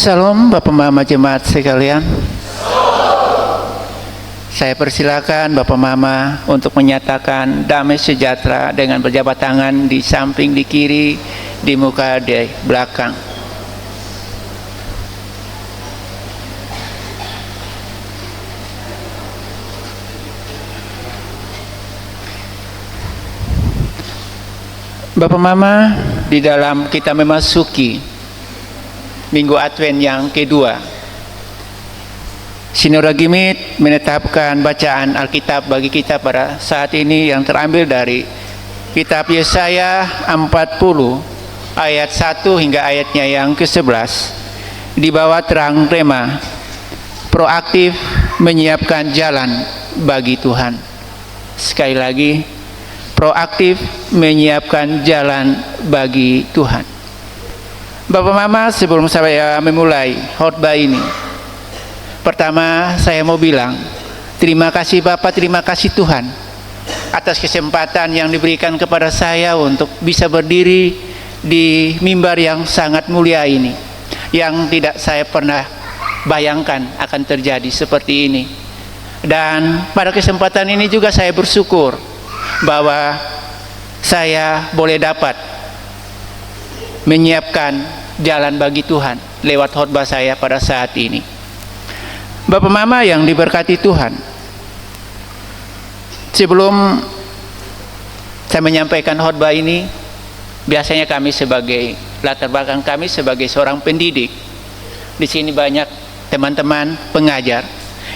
Salam Bapak Mama jemaat sekalian. Saya persilakan Bapak Mama untuk menyatakan damai sejahtera dengan berjabat tangan di samping, di kiri, di muka, di belakang. Bapak Mama, di dalam kita memasuki Minggu Advent yang kedua, Sinode Gimit menetapkan bacaan Alkitab bagi kita pada saat ini yang terambil dari kitab Yesaya 40 ayat 1 hingga ayatnya yang ke-11 di bawah terang tema proaktif menyiapkan jalan bagi Tuhan. Sekali lagi, proaktif menyiapkan jalan bagi Tuhan. Bapak Mama, sebelum saya memulai khotbah ini, pertama saya mau bilang terima kasih Bapak, terima kasih Tuhan atas kesempatan yang diberikan kepada saya untuk bisa berdiri di mimbar yang sangat mulia ini, yang tidak saya pernah bayangkan akan terjadi seperti ini. Dan pada kesempatan ini juga saya bersyukur bahwa saya boleh dapat menyiapkan jalan bagi Tuhan lewat khotbah saya pada saat ini. Bapak Mama yang diberkati Tuhan, sebelum saya menyampaikan khotbah ini, biasanya kami sebagai latar belakang kami sebagai seorang pendidik, di sini banyak teman-teman pengajar.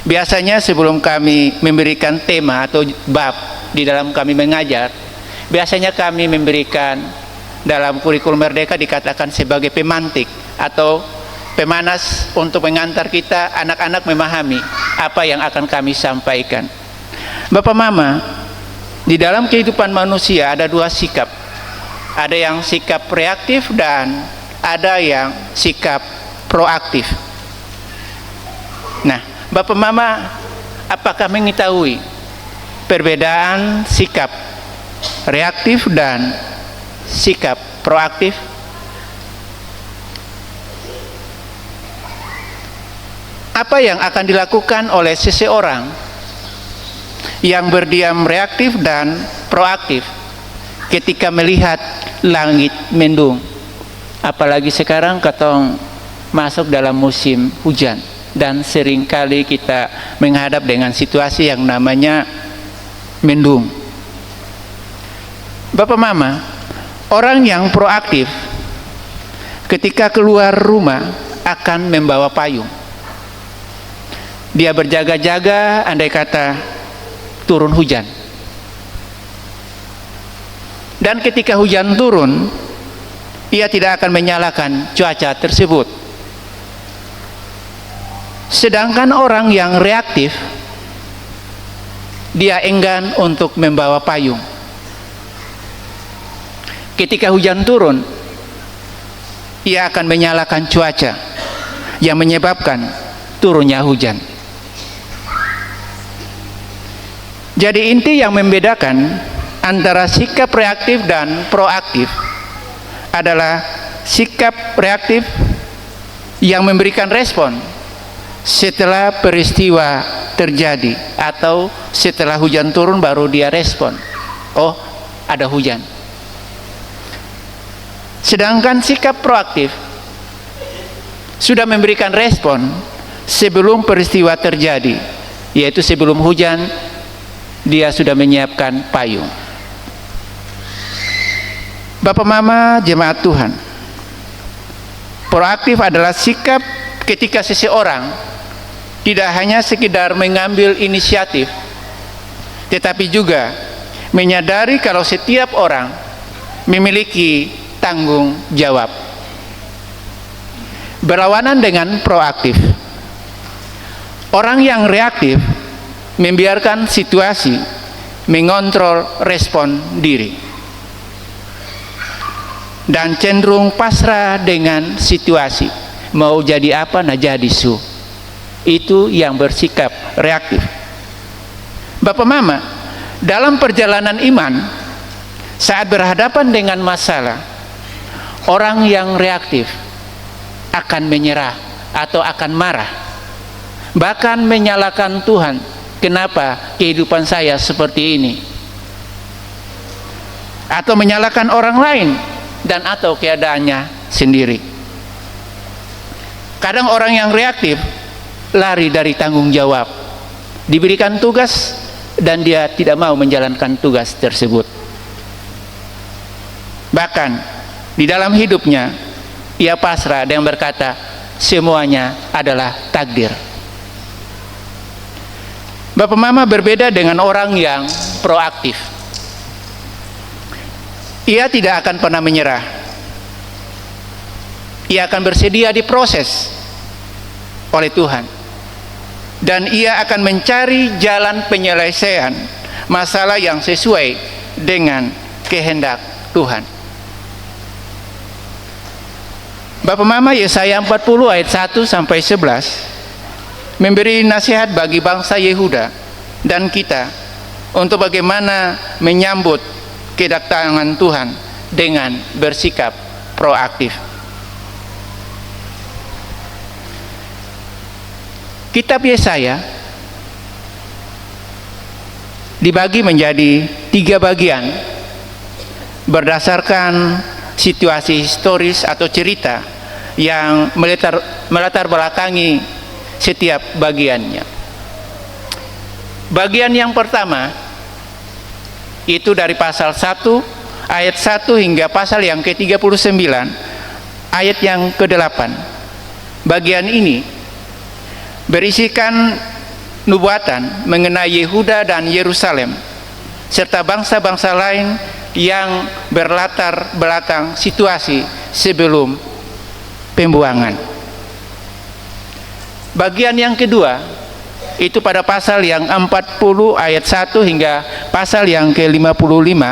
Biasanya sebelum kami memberikan tema atau bab di dalam kami mengajar, biasanya kami memberikan dalam kurikulum Merdeka dikatakan sebagai pemantik atau pemanas untuk mengantar kita anak-anak memahami apa yang akan kami sampaikan. Bapak Mama, di dalam kehidupan manusia ada dua sikap. Ada yang sikap reaktif dan ada yang sikap proaktif. Nah, Bapak Mama, apakah mengetahui perbedaan sikap reaktif dan sikap proaktif? Apa yang akan dilakukan oleh seseorang yang berdiam reaktif dan proaktif ketika melihat langit mendung? Apalagi sekarang katong masuk dalam musim hujan dan seringkali kita menghadap dengan situasi yang namanya mendung. Bapak Mama, orang yang proaktif ketika keluar rumah akan membawa payung. Dia berjaga-jaga andai kata turun hujan. Dan ketika hujan turun, ia tidak akan menyalahkan cuaca tersebut. Sedangkan orang yang reaktif, dia enggan untuk membawa payung. Ketika hujan turun, ia akan menyalahkan cuaca yang menyebabkan turunnya hujan. Jadi inti yang membedakan antara sikap reaktif dan proaktif adalah sikap reaktif yang memberikan respon setelah peristiwa terjadi atau setelah hujan turun baru dia respon. Oh, ada hujan. Sedangkan sikap proaktif sudah memberikan respon sebelum peristiwa terjadi, yaitu sebelum hujan dia sudah menyiapkan payung. Bapak Mama jemaat Tuhan, proaktif adalah sikap ketika seseorang tidak hanya sekedar mengambil inisiatif, tetapi juga menyadari kalau setiap orang memiliki tanggung jawab. Berlawanan dengan proaktif, orang yang reaktif membiarkan situasi mengontrol respon diri dan cenderung pasrah dengan situasi, mau jadi apa nah jadi su. Itu yang bersikap reaktif. Bapak Mama, dalam perjalanan iman saat berhadapan dengan masalah, orang yang reaktif akan menyerah atau akan marah, bahkan menyalahkan Tuhan, kenapa kehidupan saya seperti ini, atau menyalahkan orang lain dan atau keadaannya sendiri. Kadang orang yang reaktif lari dari tanggung jawab, diberikan tugas dan dia tidak mau menjalankan tugas tersebut. Bahkan di dalam hidupnya ia pasrah dan berkata semuanya adalah takdir. Bapak Mama berbeda dengan orang yang proaktif. Ia tidak akan pernah menyerah. Ia akan bersedia diproses oleh Tuhan, dan ia akan mencari jalan penyelesaian masalah yang sesuai dengan kehendak Tuhan. Bapak Mama, Yesaya 40 ayat 1 sampai 11 memberi nasihat bagi bangsa Yehuda dan kita untuk bagaimana menyambut kedatangan Tuhan dengan bersikap proaktif. Kitab Yesaya dibagi menjadi 3 bagian berdasarkan situasi historis atau cerita yang melatar belakangi setiap bagiannya. Bagian yang pertama itu dari pasal 1 ayat 1 hingga pasal yang ke-39 ayat yang ke-8. Bagian ini berisikan nubuatan mengenai Yehuda dan Yerusalem serta bangsa-bangsa lain yang berlatar belakang situasi sebelum pembuangan. Bagian yang kedua itu pada pasal yang 40 ayat 1 hingga pasal yang ke-55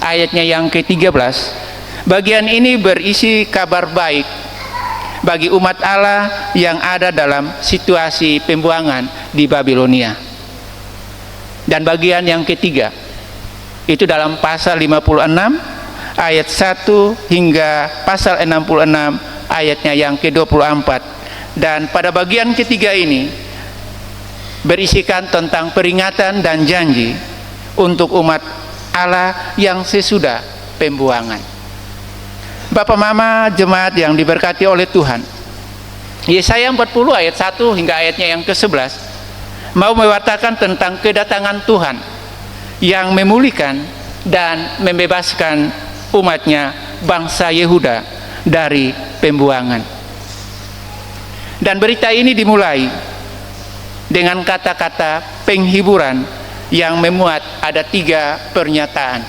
ayatnya yang ke-13. Bagian ini berisi kabar baik bagi umat Allah yang ada dalam situasi pembuangan di Babilonia. Dan bagian yang ketiga itu dalam pasal 56 ayat 1 hingga pasal 66 ayatnya yang ke-24. Dan pada bagian ketiga ini berisikan tentang peringatan dan janji untuk umat Allah yang sesudah pembuangan. Bapak Mama jemaat yang diberkati oleh Tuhan, Yesaya 40 ayat 1 hingga ayatnya yang ke-11 mau mewartakan tentang kedatangan Tuhan yang memulihkan dan membebaskan umatnya bangsa Yehuda dari pembuangan. Dan berita ini dimulai dengan kata-kata penghiburan yang memuat ada 3 pernyataan.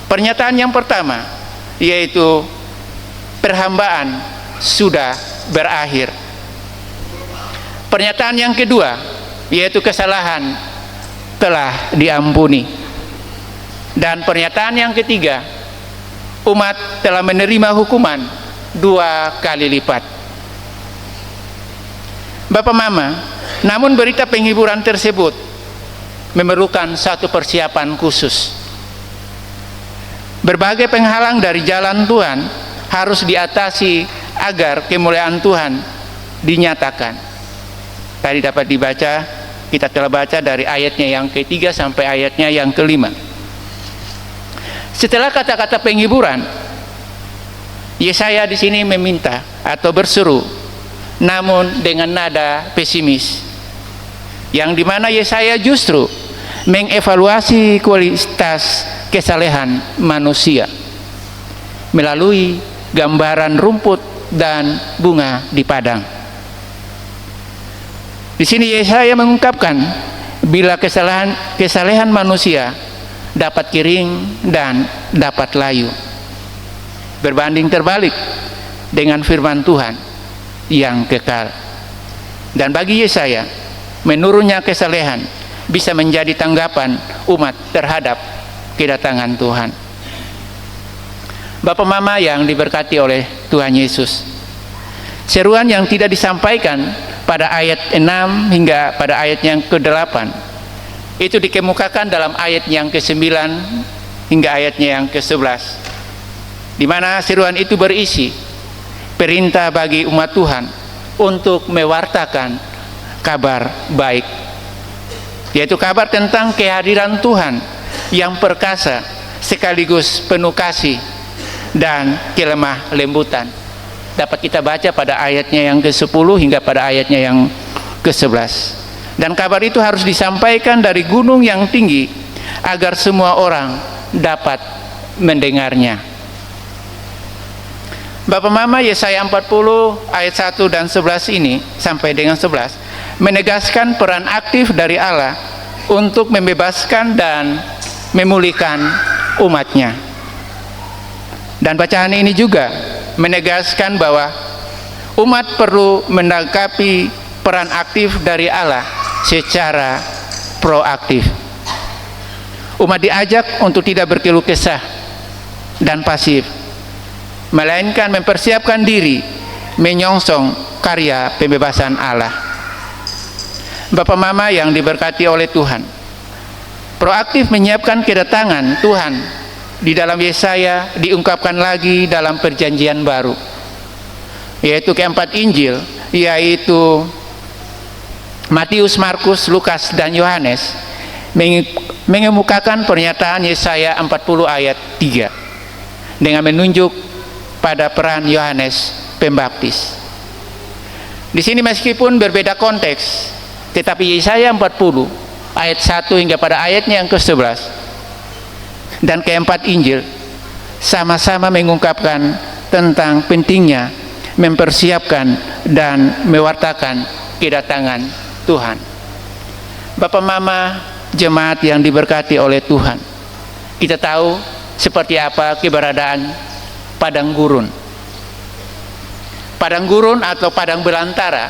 Pernyataan yang pertama yaitu perhambaan sudah berakhir. Pernyataan yang kedua yaitu kesalahan telah diampuni. Dan pernyataan yang ketiga, umat telah menerima hukuman 2 kali lipat. Bapak Mama, namun berita penghiburan tersebut memerlukan satu persiapan khusus. Berbagai penghalang dari jalan Tuhan harus diatasi agar kemuliaan Tuhan dinyatakan. Tadi dapat dibaca, kita telah baca dari ayatnya yang ke-3 sampai ayatnya yang ke-5. Setelah kata-kata penghiburan, Yesaya di sini meminta atau berseru, namun dengan nada pesimis, yang dimana Yesaya justru mengevaluasi kualitas kesalehan manusia melalui gambaran rumput dan bunga di padang. Di sini Yesaya mengungkapkan bila kesalehan manusia dapat kering dan dapat layu, berbanding terbalik dengan firman Tuhan yang kekal. Dan bagi Yesaya, menurunnya kesalehan bisa menjadi tanggapan umat terhadap kedatangan Tuhan. Bapak Mama yang diberkati oleh Tuhan Yesus, seruan yang tidak disampaikan pada ayat 6 hingga pada ayat yang ke-8 itu dikemukakan dalam ayat yang ke-9 hingga ayatnya yang ke-11, di mana seruan itu berisi perintah bagi umat Tuhan untuk mewartakan kabar baik, yaitu kabar tentang kehadiran Tuhan yang perkasa sekaligus penuh kasih dan kelemah lembutan. Dapat kita baca pada ayatnya yang ke-10 hingga pada ayatnya yang ke-11. Dan kabar itu harus disampaikan dari gunung yang tinggi agar semua orang dapat mendengarnya. Bapak Mama, Yesaya 40 ayat 1 dan 11 ini sampai dengan 11 menegaskan peran aktif dari Allah untuk membebaskan dan memulihkan umatnya. Dan bacaan ini juga menegaskan bahwa umat perlu menanggapi peran aktif dari Allah secara proaktif. Umat diajak untuk tidak berkeluh kesah dan pasif, melainkan mempersiapkan diri menyongsong karya pembebasan Allah. Bapak Mama yang diberkati oleh Tuhan, proaktif menyiapkan kedatangan Tuhan di dalam Yesaya diungkapkan lagi dalam perjanjian baru, yaitu keempat Injil, yaitu Matius, Markus, Lukas, dan Yohanes, mengemukakan pernyataan Yesaya 40 ayat 3 dengan menunjuk pada peran Yohanes Pembaptis. Di sini meskipun berbeda konteks, tetapi Yesaya 40 ayat 1 hingga pada ayatnya yang ke-11 dan keempat Injil sama-sama mengungkapkan tentang pentingnya mempersiapkan dan mewartakan kedatangan Tuhan. Bapak Mama, jemaat yang diberkati oleh Tuhan, kita tahu seperti apa keberadaan padang gurun. Padang gurun atau padang belantara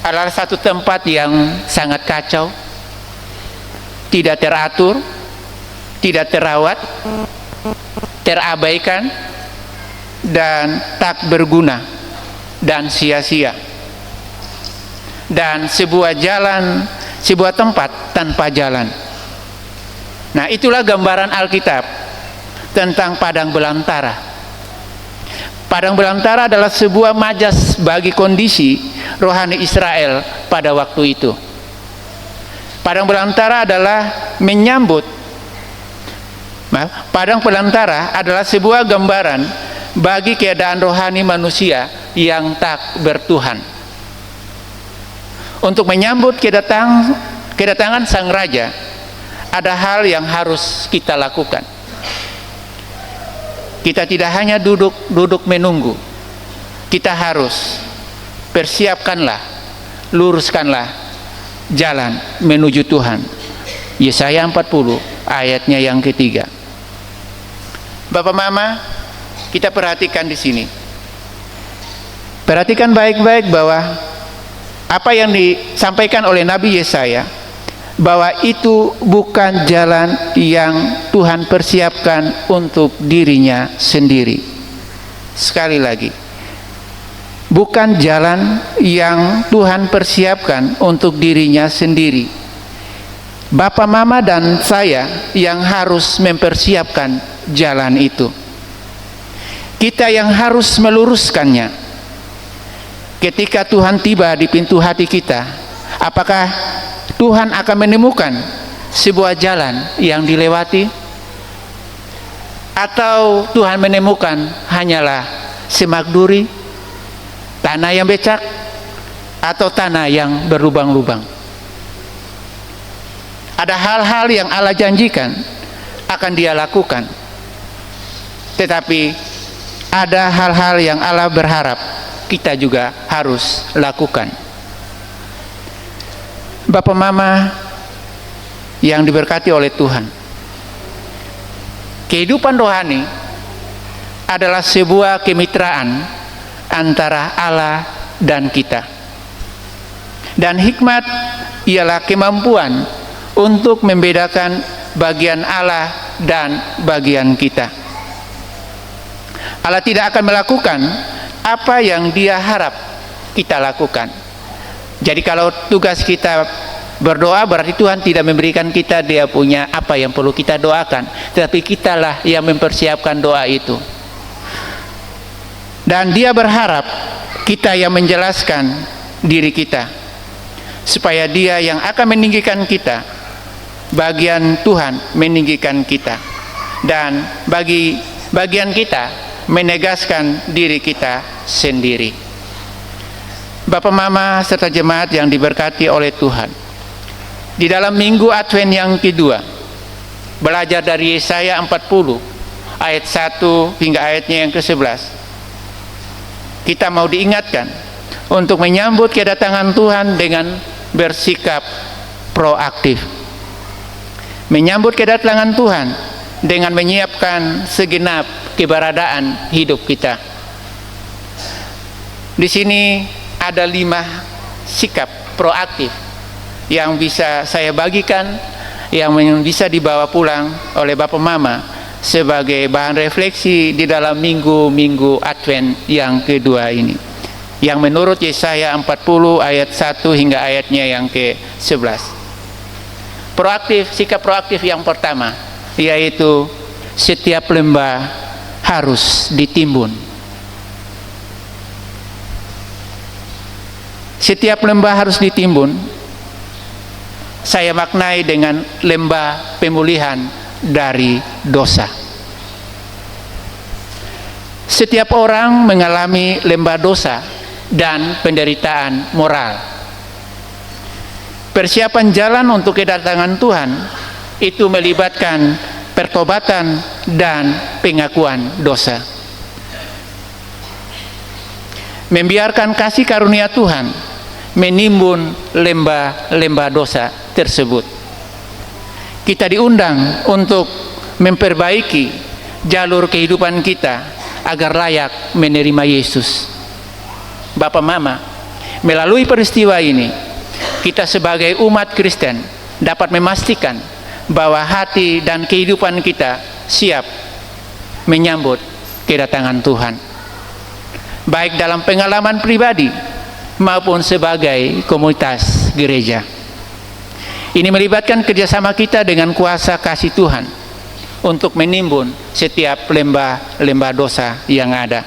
adalah satu tempat yang sangat kacau, tidak teratur, tidak terawat, terabaikan, dan tak berguna dan sia-sia, dan sebuah tempat tanpa jalan. Nah, itulah gambaran Alkitab tentang padang belantara. Padang belantara adalah sebuah majas bagi kondisi rohani Israel pada waktu itu. Padang belantara adalah padang belantara adalah sebuah gambaran bagi keadaan rohani manusia yang tak bertuhan. Untuk menyambut kedatangan Sang Raja, ada hal yang harus kita lakukan. Kita tidak hanya duduk menunggu, kita harus persiapkanlah, luruskanlah jalan menuju Tuhan. Yesaya 40 ayatnya yang ketiga. Bapak Mama, kita perhatikan di sini. Perhatikan baik-baik bahwa apa yang disampaikan oleh Nabi Yesaya, bahwa itu bukan jalan yang Tuhan persiapkan untuk dirinya sendiri. Sekali lagi, bukan jalan yang Tuhan persiapkan untuk dirinya sendiri. Bapak, Mama, dan saya yang harus mempersiapkan jalan itu. Kita yang harus meluruskannya. Ketika Tuhan tiba di pintu hati kita, apakah Tuhan akan menemukan sebuah jalan yang dilewati, atau Tuhan menemukan hanyalah semak duri, tanah yang becek, atau tanah yang berlubang-lubang? Ada hal-hal yang Allah janjikan akan Dia lakukan, tetapi ada hal-hal yang Allah berharap kita juga harus lakukan. Bapak Mama yang diberkati oleh Tuhan, kehidupan rohani adalah sebuah kemitraan antara Allah dan kita, dan hikmat ialah kemampuan untuk membedakan bagian Allah dan bagian kita. Allah tidak akan melakukan apa yang Dia harap kita lakukan. Jadi kalau tugas kita berdoa, berarti Tuhan tidak memberikan kita Dia punya apa yang perlu kita doakan, tetapi kitalah yang mempersiapkan doa itu. Dan Dia berharap kita yang menjelaskan diri kita, supaya Dia yang akan meninggikan kita, bagian Tuhan meninggikan kita, dan bagi bagian kita menegaskan diri kita sendiri. Bapak Mama serta jemaat yang diberkati oleh Tuhan, di dalam minggu Advent yang kedua, belajar dari Yesaya 40 ayat 1 hingga ayatnya yang ke-11, kita mau diingatkan untuk menyambut kedatangan Tuhan dengan bersikap proaktif. Menyambut kedatangan Tuhan dengan menyiapkan segenap keberadaan hidup kita. Di sini ada 5 sikap proaktif yang bisa saya bagikan, yang bisa dibawa pulang oleh Bapak Mama sebagai bahan refleksi di dalam minggu-minggu Advent yang kedua ini, yang menurut Yesaya 40 ayat 1 hingga ayatnya yang ke-11. Sikap proaktif yang pertama, yaitu setiap lembah harus ditimbun. Setiap lembah harus ditimbun, saya maknai dengan lembah pemulihan dari dosa. Setiap orang mengalami lembah dosa dan penderitaan moral. Persiapan jalan untuk kedatangan Tuhan itu melibatkan pertobatan dan pengakuan dosa. Membiarkan kasih karunia Tuhan menimbun lembah-lembah dosa tersebut. Kita diundang untuk memperbaiki jalur kehidupan kita agar layak menerima Yesus. Bapak Mama, melalui peristiwa ini, kita sebagai umat Kristen dapat memastikan bahwa hati dan kehidupan kita siap menyambut kedatangan Tuhan, baik dalam pengalaman pribadi maupun sebagai komunitas gereja. Ini melibatkan kerjasama kita dengan kuasa kasih Tuhan untuk menimbun setiap lembah-lembah dosa yang ada,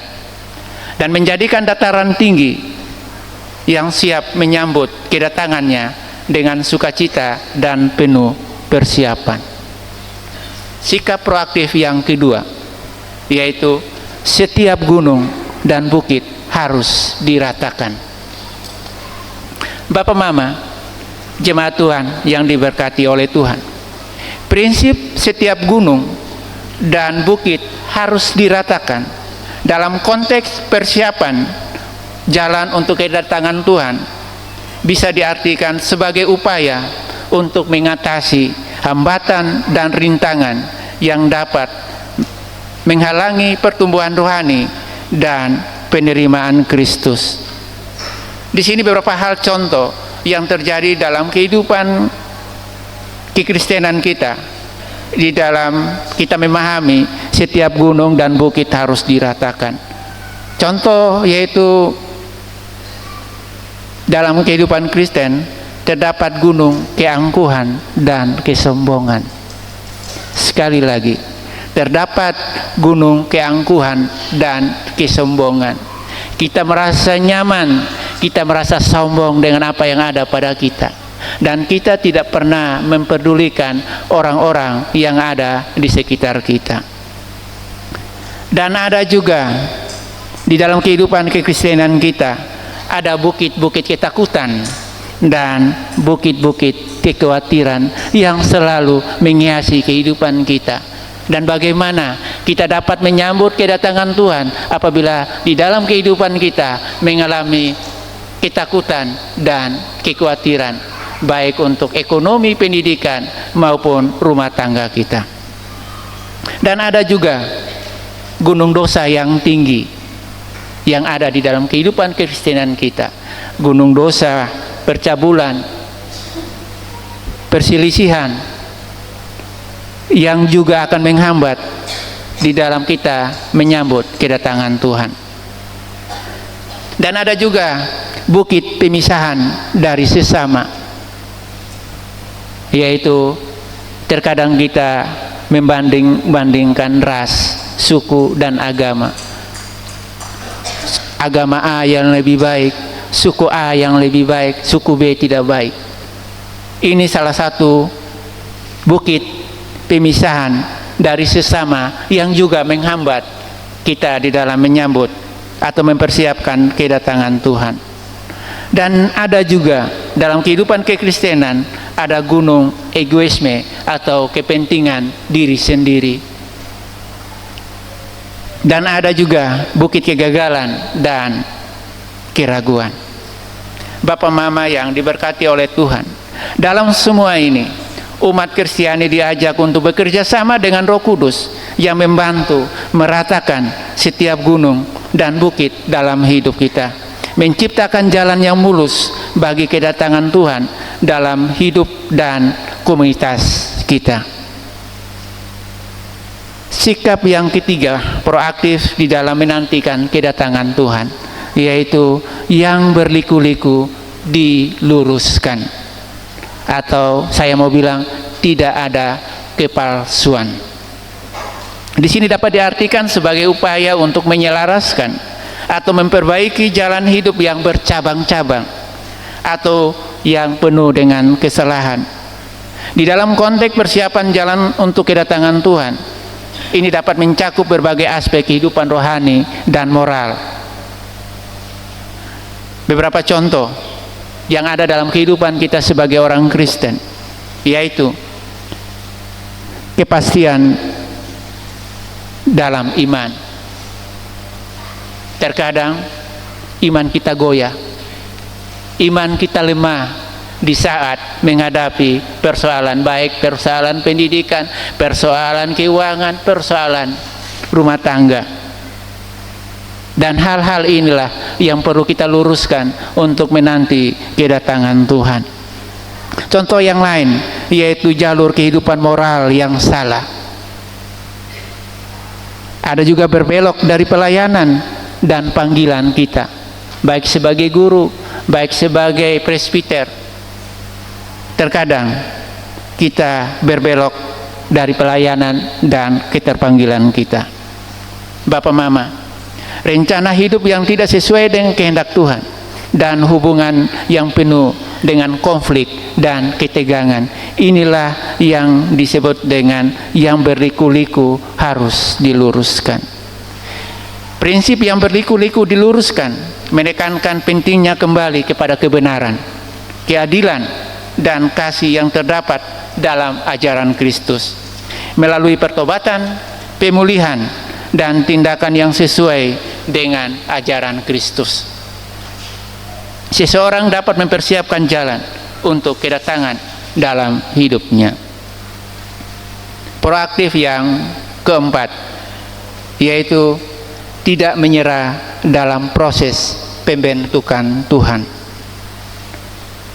dan menjadikan dataran tinggi yang siap menyambut kedatangannya dengan sukacita dan penuh persiapan. Sikap proaktif yang kedua, yaitu setiap gunung dan bukit harus diratakan. Bapak Mama, jemaat Tuhan yang diberkati oleh Tuhan, prinsip setiap gunung dan bukit harus diratakan dalam konteks persiapan jalan untuk kedatangan Tuhan bisa diartikan sebagai upaya untuk mengatasi hambatan dan rintangan yang dapat menghalangi pertumbuhan rohani dan penerimaan Kristus. Di sini beberapa hal contoh yang terjadi dalam kehidupan kekristenan kita, di dalam kita memahami setiap gunung dan bukit harus diratakan. Contoh yaitu dalam kehidupan Kristen terdapat gunung keangkuhan dan kesombongan. Sekali lagi, terdapat gunung keangkuhan dan kesombongan. Kita merasa nyaman, kita merasa sombong dengan apa yang ada pada kita, dan kita tidak pernah memperdulikan orang-orang yang ada di sekitar kita. Dan ada juga di dalam kehidupan kekristenan kita ada bukit-bukit ketakutan dan bukit-bukit kekhawatiran yang selalu menghiasi kehidupan kita. Dan bagaimana kita dapat menyambut kedatangan Tuhan apabila di dalam kehidupan kita mengalami ketakutan dan kekhawatiran, baik untuk ekonomi, pendidikan maupun rumah tangga kita. Dan ada juga gunung dosa yang tinggi yang ada di dalam kehidupan kekristenan kita. Gunung dosa, percabulan, perselisihan yang juga akan menghambat di dalam kita menyambut kedatangan Tuhan. Dan ada juga bukit pemisahan dari sesama, yaitu terkadang kita membandingkan ras, suku, dan agama. agama A yang lebih baik, suku A yang lebih baik, suku B tidak baik. Ini salah satu bukit pemisahan dari sesama yang juga menghambat kita di dalam menyambut atau mempersiapkan kedatangan Tuhan. Dan ada juga dalam kehidupan kekristenan ada gunung egoisme atau kepentingan diri sendiri. Dan ada juga bukit kegagalan dan keraguan. Bapak Mama yang diberkati oleh Tuhan, dalam semua ini umat Kristiani diajak untuk bekerja sama dengan Roh Kudus yang membantu meratakan setiap gunung dan bukit dalam hidup kita, menciptakan jalan yang mulus bagi kedatangan Tuhan dalam hidup dan komunitas kita. Sikap yang ketiga, proaktif di dalam menantikan kedatangan Tuhan, yaitu yang berliku-liku diluruskan, atau saya mau bilang tidak ada kepalsuan. Di sini dapat diartikan sebagai upaya untuk menyelaraskan atau memperbaiki jalan hidup yang bercabang-cabang atau yang penuh dengan kesalahan. Di dalam konteks persiapan jalan untuk kedatangan Tuhan, ini dapat mencakup berbagai aspek kehidupan rohani dan moral. Beberapa contoh yang ada dalam kehidupan kita sebagai orang Kristen, yaitu kepastian dalam iman. Terkadang iman kita goyah, iman kita lemah di saat menghadapi persoalan, baik persoalan pendidikan, persoalan keuangan, persoalan rumah tangga. Dan hal-hal inilah yang perlu kita luruskan untuk menanti kedatangan Tuhan. Contoh yang lain yaitu jalur kehidupan moral yang salah. Ada juga berbelok dari pelayanan dan panggilan kita, baik sebagai guru, baik sebagai presbiter. Terkadang kita berbelok dari pelayanan dan keterpanggilan kita. Bapak Mama, rencana hidup yang tidak sesuai dengan kehendak Tuhan dan hubungan yang penuh dengan konflik dan ketegangan, inilah yang disebut dengan yang berliku-liku harus diluruskan. Prinsip yang berliku-liku diluruskan menekankan pentingnya kembali kepada kebenaran, keadilan, dan kasih yang terdapat dalam ajaran Kristus melalui pertobatan, pemulihan, dan tindakan yang sesuai dengan ajaran Kristus. Seseorang dapat mempersiapkan jalan untuk kedatangan dalam hidupnya. Proaktif yang keempat, yaitu tidak menyerah dalam proses pembentukan Tuhan.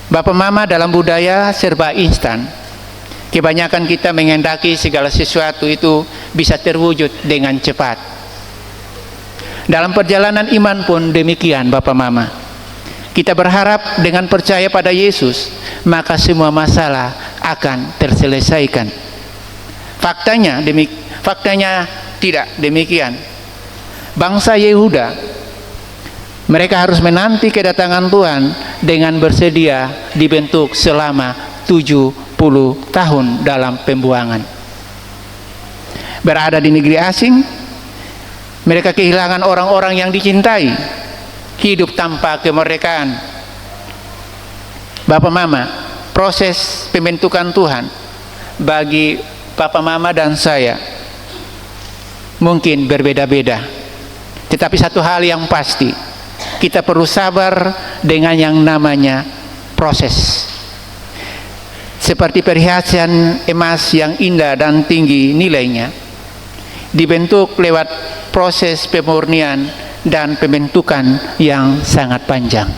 Bapak Mama, dalam budaya serba instan, kebanyakan kita menghendaki segala sesuatu itu bisa terwujud dengan cepat. Dalam perjalanan iman pun demikian, Bapak Mama. Kita berharap dengan percaya pada Yesus, maka semua masalah akan terselesaikan. Faktanya tidak demikian. Bangsa Yehuda, mereka harus menanti kedatangan Tuhan dengan bersedia dibentuk selama 70 tahun dalam pembuangan. Berada di negeri asing, mereka kehilangan orang-orang yang dicintai, hidup tanpa kemerdekaan. Bapak Mama, proses pembentukan Tuhan bagi Bapak Mama dan saya mungkin berbeda-beda, tetapi satu hal yang pasti, kita perlu sabar dengan yang namanya proses. Seperti perhiasan emas yang indah dan tinggi nilainya, dibentuk lewat proses pemurnian dan pembentukan yang sangat panjang.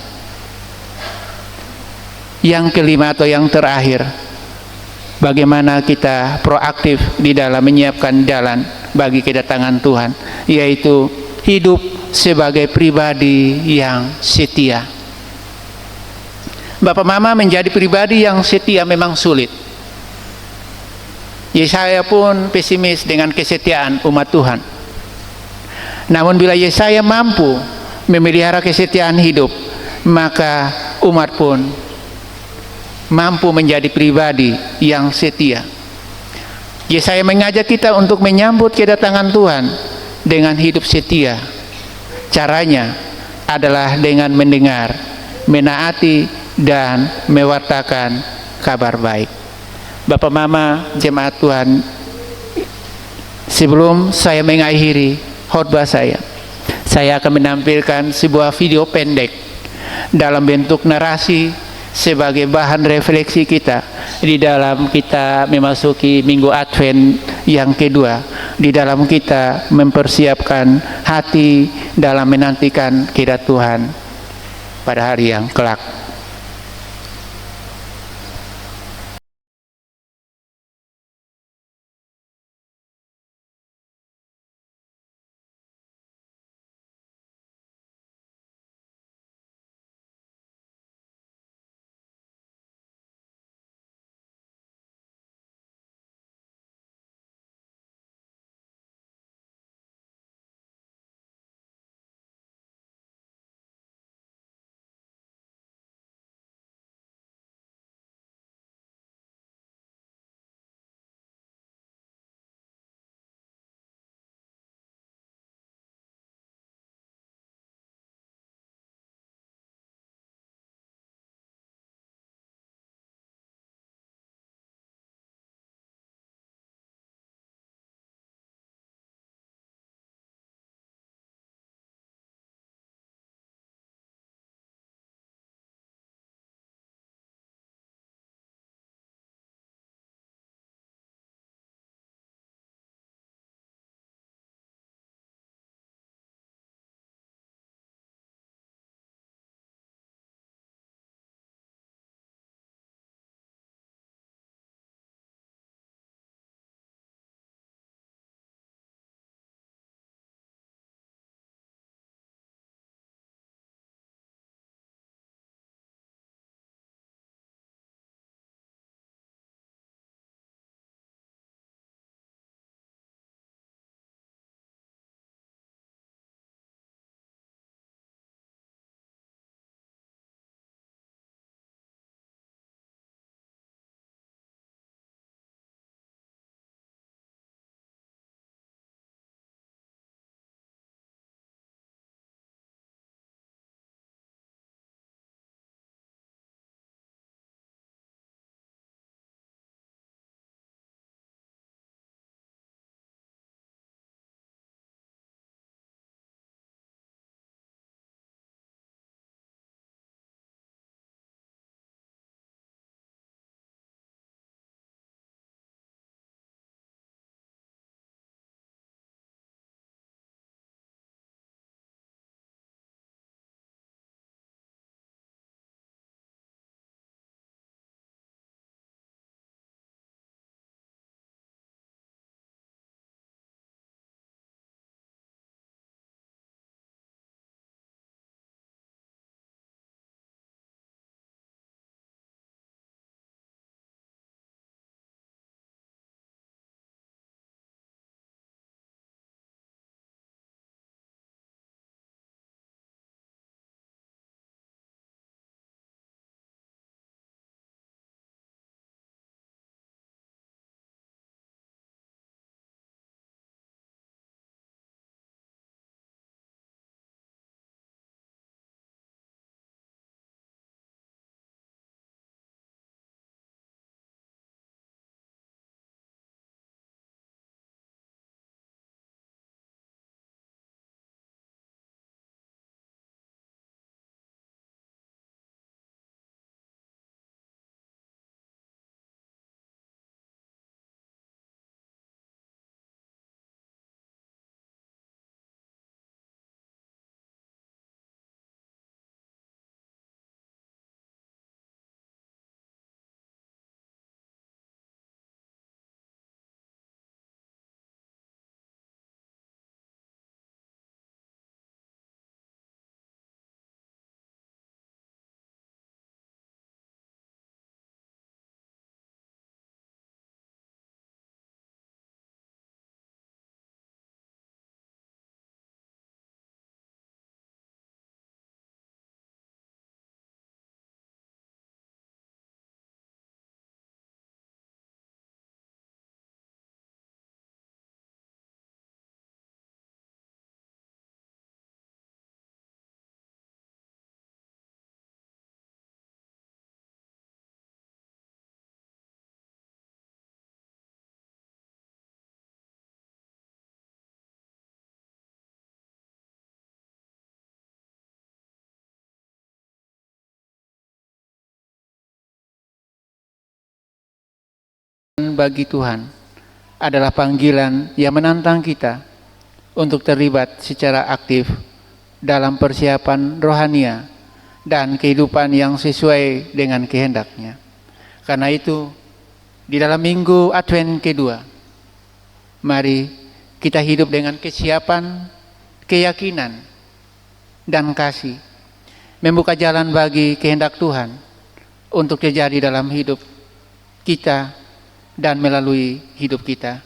Yang kelima atau yang terakhir, bagaimana kita proaktif di dalam menyiapkan jalan bagi kedatangan Tuhan, yaitu hidup sebagai pribadi yang setia. Bapak Mama, menjadi pribadi yang setia memang sulit. Yesaya pun pesimis dengan kesetiaan umat Tuhan. Namun bila Yesaya mampu memelihara kesetiaan hidup, maka umat pun mampu menjadi pribadi yang setia. Yesaya mengajak kita untuk menyambut kedatangan Tuhan dengan hidup setia. Caranya adalah dengan mendengar, menaati, dan mewartakan kabar baik. Bapak Mama, jemaat Tuhan, sebelum saya mengakhiri khotbah saya akan menampilkan sebuah video pendek dalam bentuk narasi sebagai bahan refleksi kita di dalam kita memasuki Minggu Advent yang kedua, di dalam kita mempersiapkan hati dalam menantikan kedatangan Tuhan pada hari yang kelak. bagi Tuhan adalah panggilan yang menantang kita untuk terlibat secara aktif dalam persiapan rohania dan kehidupan yang sesuai dengan kehendak-Nya. Karena itu, di dalam minggu Advent kedua, mari kita hidup dengan kesiapan, keyakinan, dan kasih, membuka jalan bagi kehendak Tuhan untuk terjadi dalam hidup kita dan melalui hidup kita.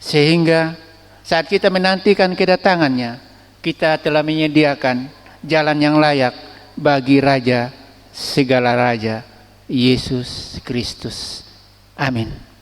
Sehingga saat kita menantikan kedatangannya, kita telah menyediakan jalan yang layak bagi Raja segala Raja, Yesus Kristus. Amin.